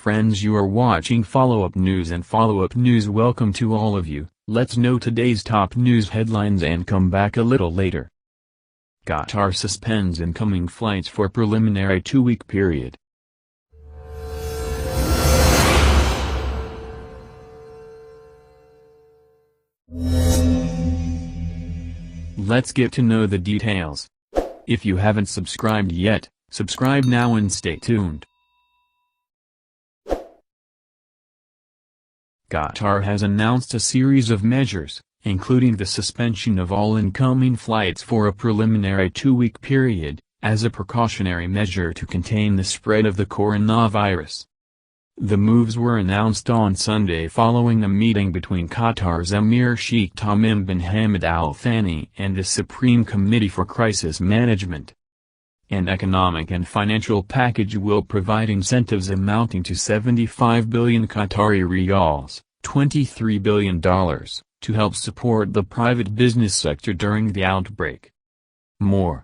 Friends, you are watching Follow Up News, and Follow Up News welcome to all of you. Let's know today's top news headlines and come back a little later. Qatar suspends incoming flights for preliminary 2-week period. Let's get to know the details. If you haven't subscribed yet, subscribe now and stay tuned. Qatar has announced a series of measures, including the suspension of all incoming flights for a preliminary 2-week period, as a precautionary measure to contain the spread of the coronavirus. The moves were announced on Sunday following a meeting between Qatar's Emir Sheikh Tamim bin Hamad Al Thani and the Supreme Committee for Crisis Management. An economic and financial package will provide incentives amounting to 75 billion Qatari riyals, $23 billion, to help support the private business sector during the outbreak. More.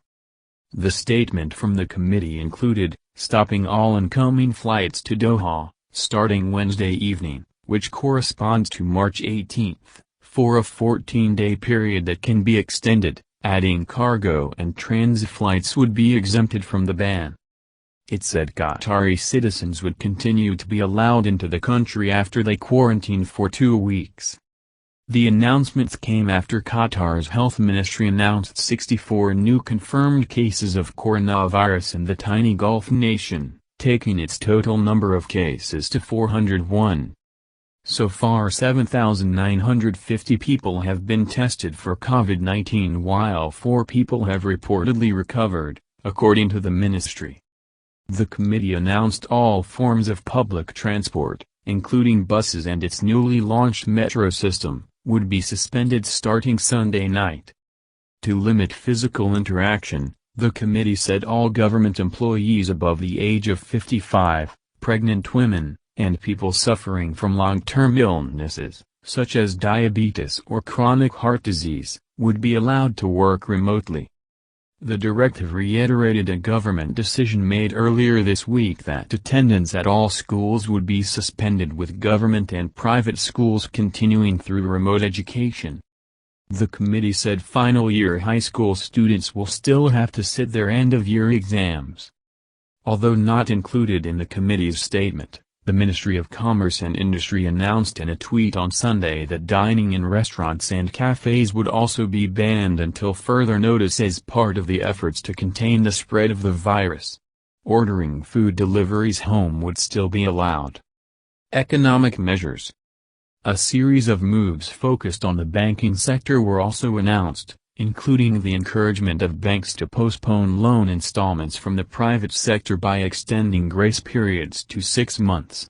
The statement from the committee included, stopping all incoming flights to Doha, starting Wednesday evening, which corresponds to March 18, for a 14-day period that can be extended. Adding cargo and transit flights would be exempted from the ban. It said Qatari citizens would continue to be allowed into the country after they quarantined for 2 weeks. The announcements came after Qatar's health ministry announced 64 new confirmed cases of coronavirus in the tiny Gulf nation, taking its total number of cases to 401. So far 7,950 people have been tested for COVID-19 while 4 people have reportedly recovered, according to the ministry. The committee announced all forms of public transport, including buses and its newly launched metro system, would be suspended starting Sunday night. To limit physical interaction, the committee said all government employees above the age of 55, pregnant women, and people suffering from long-term illnesses, such as diabetes or chronic heart disease, would be allowed to work remotely. The directive reiterated a government decision made earlier this week that attendance at all schools would be suspended, with government and private schools continuing through remote education. The committee said final-year high school students will still have to sit their end-of-year exams. Although not included in the committee's statement, the Ministry of Commerce and Industry announced in a tweet on Sunday that dining in restaurants and cafes would also be banned until further notice as part of the efforts to contain the spread of the virus. Ordering food deliveries home would still be allowed. Economic measures. A series of moves focused on the banking sector were also announced, including the encouragement of banks to postpone loan installments from the private sector by extending grace periods to 6 months.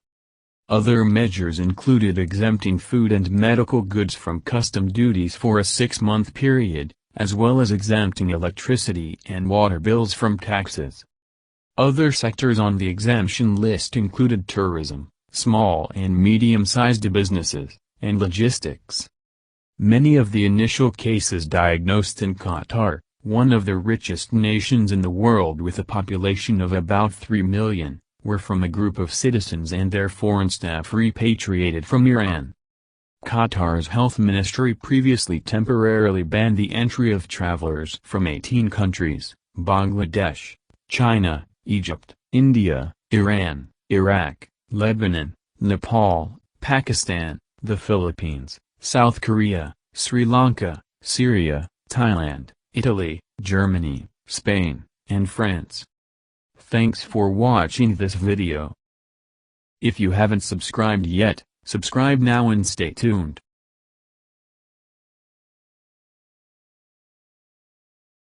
Other measures included exempting food and medical goods from custom duties for a 6-month period, as well as exempting electricity and water bills from taxes. Other sectors on the exemption list included tourism, small and medium-sized businesses, and logistics. Many of the initial cases diagnosed in Qatar, one of the richest nations in the world with a population of about 3 million, were from a group of citizens and their foreign staff repatriated from Iran. Qatar's health ministry previously temporarily banned the entry of travelers from 18 countries: Bangladesh, China, Egypt, India, Iran, Iraq, Lebanon, Nepal, Pakistan, the Philippines, South Korea, Sri Lanka, Syria, Thailand, Italy, Germany, Spain, and France. Thanks for watching this video. If you haven't subscribed yet, subscribe now and stay tuned.